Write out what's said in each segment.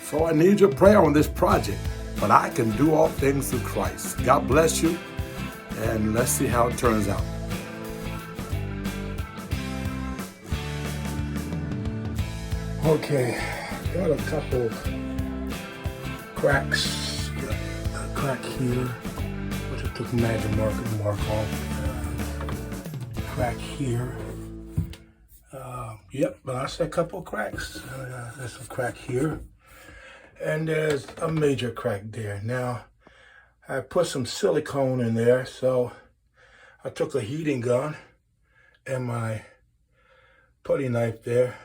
So I need your prayer on this project. But I can do all things through Christ. God bless you, and let's see how it turns out. Okay, got a couple cracks. A crack here, which I took magic marker to mark off. Crack here. Yep, but I said a couple cracks. There's a crack here. And there's a major crack there. Now, I put some silicone in there, so I took a heating gun and my putty knife there,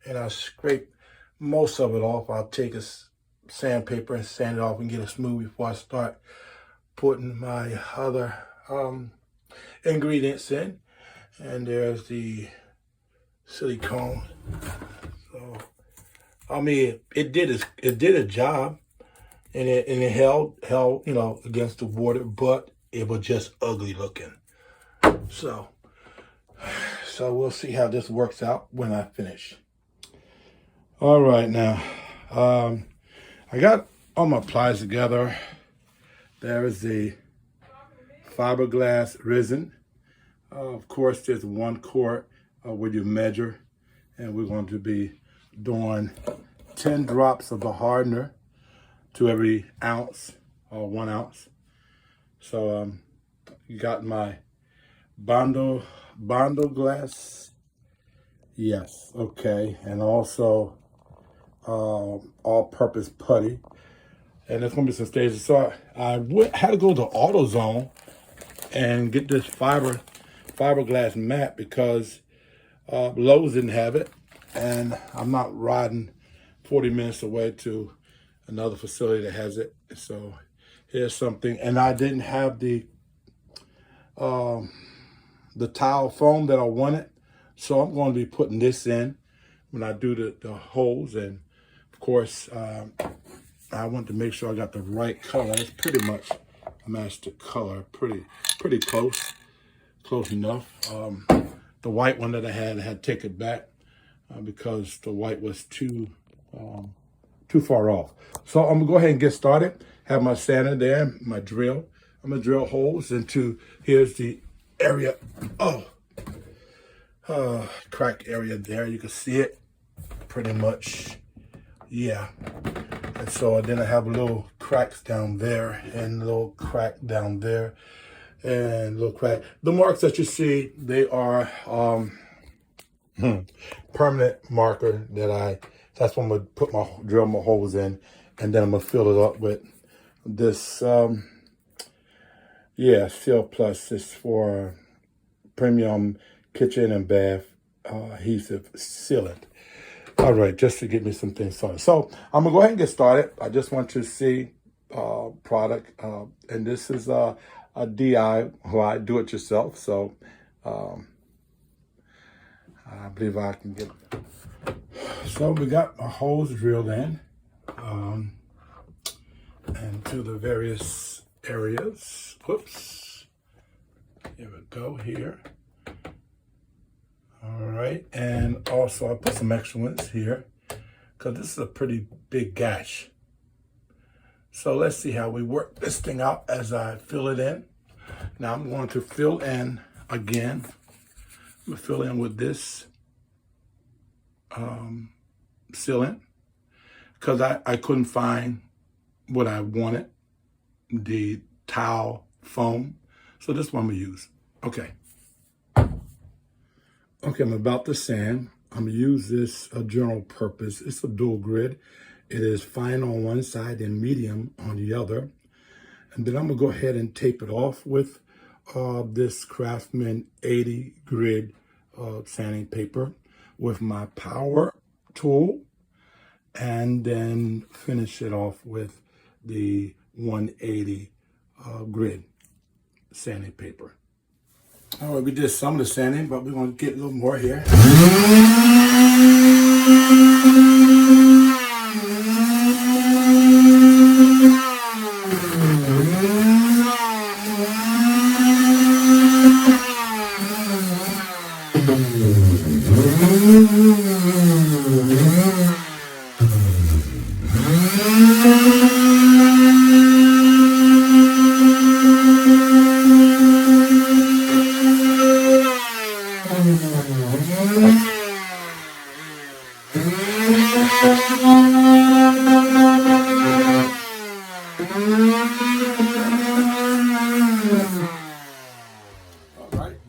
and I scraped most of it off. I'll take a sandpaper and sand it off and get it smooth before I start putting my other ingredients in. And there's the silicone. So, I mean, it did a job, and it held, you know, against the water, but it was just ugly looking. So we'll see how this works out when I finish. All right, now, I got all my pliers together. There is the fiberglass resin. Of course, there's 1 quart where you measure, and we're going to be doing 10 drops of the hardener to every ounce, or 1 ounce. So you got my Bondo glass. Yes, okay. And also all-purpose putty. And there's going to be some stages. So I had to go to AutoZone and get this fiberglass mat because Lowe's didn't have it. And I'm not riding 40 minutes away to another facility that has it. So here's something. And I didn't have the tile foam that I wanted. So I'm going to be putting this in when I do the holes. And of course, I want to make sure I got the right color. It's pretty much matched the color, pretty close enough. The white one that I had to take it back because the white was too far off. So I'm gonna go ahead and get started. Have my sander there, my drill. I'm gonna drill holes into, here's the area, crack area there. You can see it pretty much, yeah. And so then I have little cracks down there and a little crack down there and a little crack. The marks that you see, they are permanent marker that's what I'm gonna drill my holes in, and then I'm gonna fill it up with this, Seal Plus. It's for premium kitchen and bath adhesive sealant. All right, just to get me some things started. So I'm gonna go ahead and get started. I just want to see product, and this is a DIY, do it yourself. So I believe I can get it. So we got our holes drilled in and to the various areas. Whoops. Here we go here. All right, and also I put some extra ones here because this is a pretty big gash. So let's see how we work this thing out as I fill it in. Now I'm going to fill in again. I'm gonna fill in with this sealant because I couldn't find what I wanted, the towel foam. So this one I'm gonna use. Okay, I'm about to sand. I'm gonna use this general purpose. It's a dual grid. It is fine on one side and medium on the other. And then I'm gonna go ahead and tape it off with this Craftsman 80 grid sanding paper with my power tool, and then finish it off with the 180 grid sanding paper. All right, we did some of the sanding, but we're gonna get a little more here.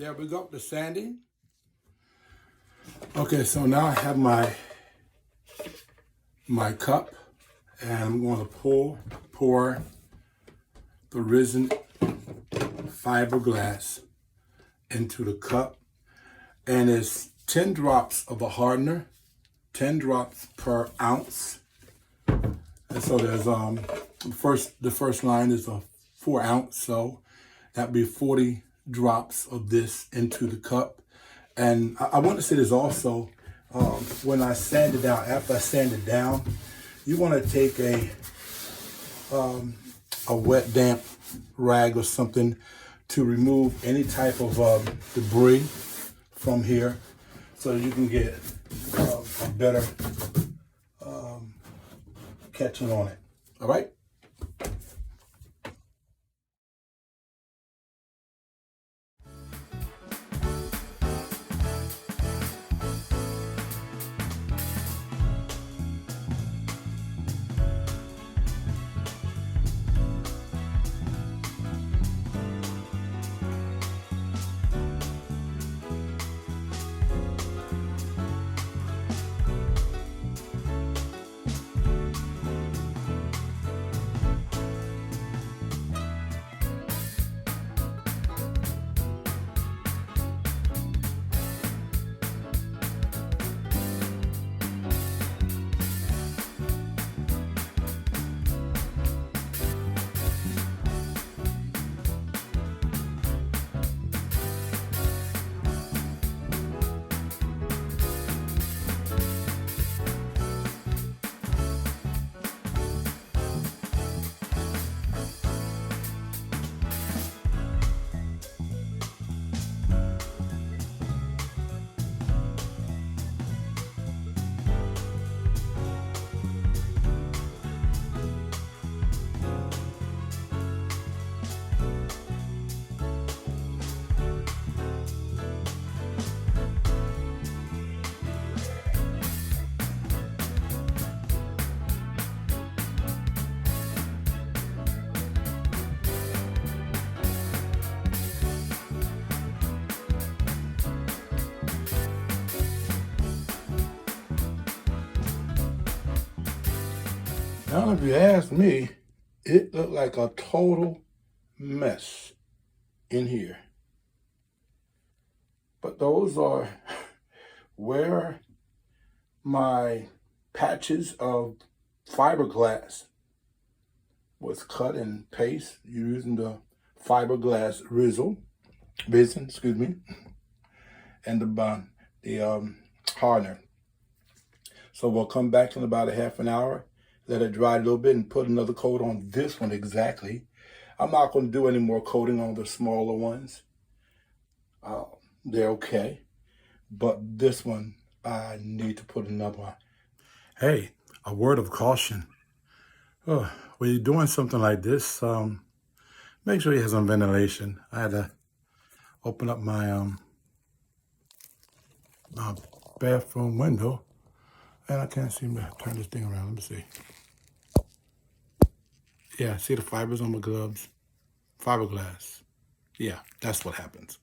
there we go, the sanding. Okay, so now I have my cup, and I'm going to pour the risen fiberglass into the cup, and it's 10 drops of a hardener, 10 drops per ounce. And so there's the first line is a 4 ounce, so that'd be 40 drops of this into the cup. And I want to say this also, when I sand it down, after I sand it down, you want to take a wet, damp rag or something to remove any type of debris from here, so you can get a better catching on it. All right. Now, if you ask me, it looked like a total mess in here. But those are where my patches of fiberglass was cut and paste using the fiberglass resin, excuse me, and the hardener. So we'll come back in about a half an hour, let it dry a little bit, and put another coat on this one exactly. I'm not going to do any more coating on the smaller ones. They're okay. But this one, I need to put another one. Hey, a word of caution. When you're doing something like this, make sure you have some ventilation. I had to open up my bathroom window, and I can't seem to turn this thing around. Let me see. Yeah, see the fibers on my gloves? Fiberglass. Yeah, that's what happens.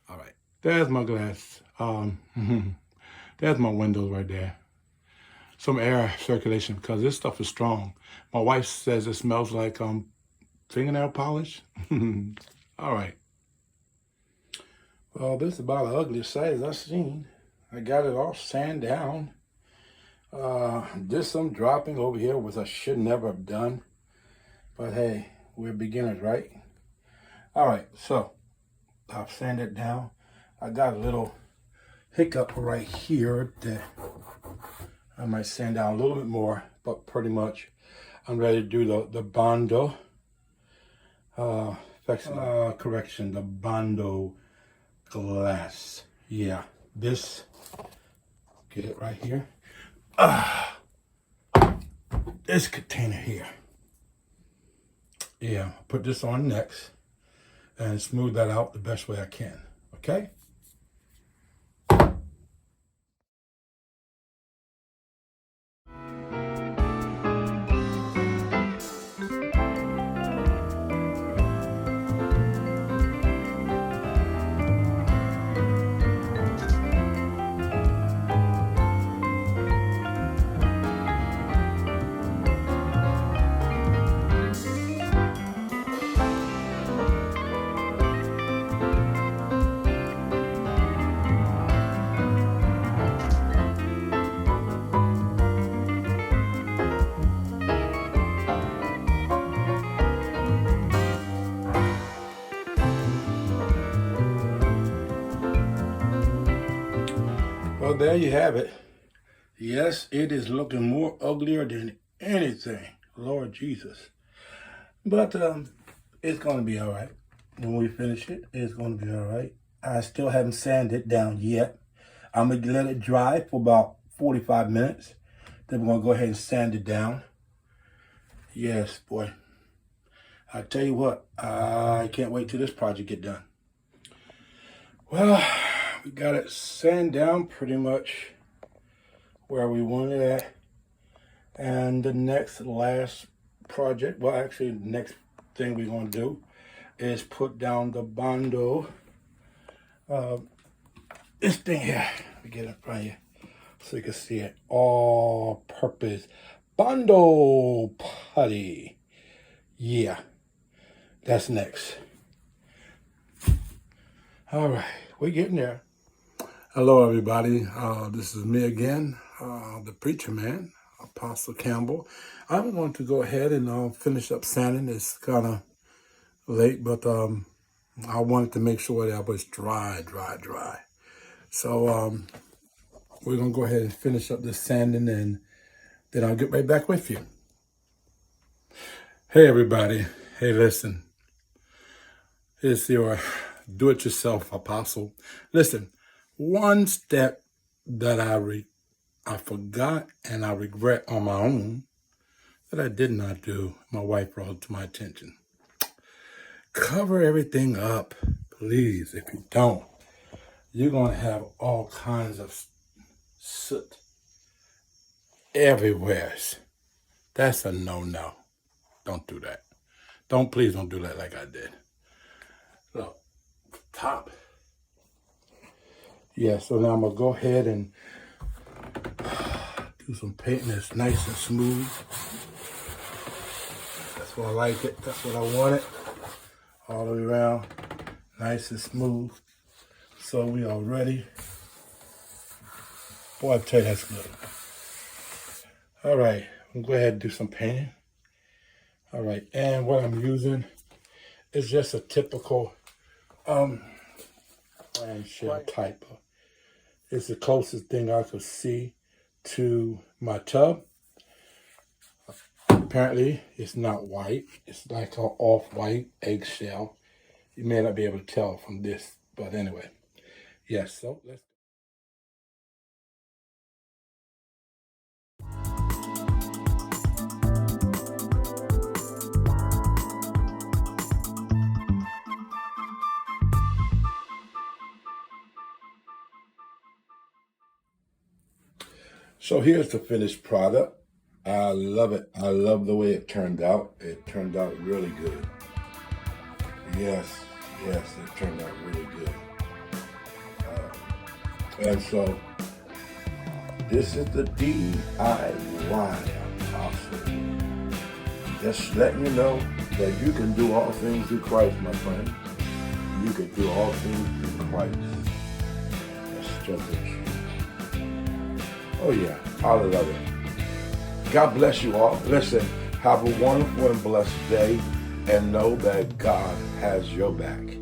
All right, there's my glass. There's my windows right there. Some air circulation, because this stuff is strong. My wife says it smells like fingernail polish. All right. Well, this is about the ugliest size I've seen. I got it all sanded down. There's some dropping over here, which I should never have done. But hey, we're beginners, right? All right, so I've sanded it down. I got a little hiccup right here that I might sand down a little bit more, but pretty much I'm ready to do the Bondo correction, the Bondo glass. Yeah, this, get it right here. This container here. Yeah, put this on next and smooth that out the best way I can, okay? So there you have it. Yes, it is looking more uglier than anything. Lord Jesus. But it's going to be all right. When we finish it, it's going to be all right. I still haven't sanded it down yet. I'm going to let it dry for about 45 minutes. Then we're going to go ahead and sand it down. Yes, boy. I tell you what, I can't wait till this project get done. Well, we got it sand down pretty much where we want it at. And the last project, well, actually, the next thing we're going to do is put down the bondo. This thing here, let me get it in front of you so you can see it. All-purpose bondo putty. Yeah, that's next. All right, we're getting there. Hello, everybody. This is me again, the preacher man, Apostle Campbell. I'm going to go ahead and finish up sanding. It's kind of late, but I wanted to make sure that I was dry. So we're going to go ahead and finish up this sanding, and then I'll get right back with you. Hey, everybody. Hey, listen. It's your do-it-yourself apostle. Listen, one step that I forgot and I regret on my own that I did not do, my wife brought it to my attention. Cover everything up, please. If you don't, you're going to have all kinds of soot everywhere. That's a no-no. Don't do that. Please don't do that like I did. Look, top. Yeah, so now I'm going to go ahead and do some painting that's nice and smooth. That's what I like it. That's what I want it. All the way around, nice and smooth. So we are ready. Boy, I tell you, that's good. All right, I'm going to go ahead and do some painting. All right, and what I'm using is just a typical iron shell type. It's the closest thing I could see to my tub. Apparently, it's not white. It's like an off-white eggshell. You may not be able to tell from this, but anyway. Yes, so let's. So here's the finished product. I love it. I love the way it turned out. It turned out really good. Yes, it turned out really good. And so this is the DIY apostle. Just letting you know that you can do all things through Christ, my friend. You can do all things through Christ. That's just the truth. Oh yeah, I love it. God bless you all. Listen, have a wonderful and blessed day, and know that God has your back.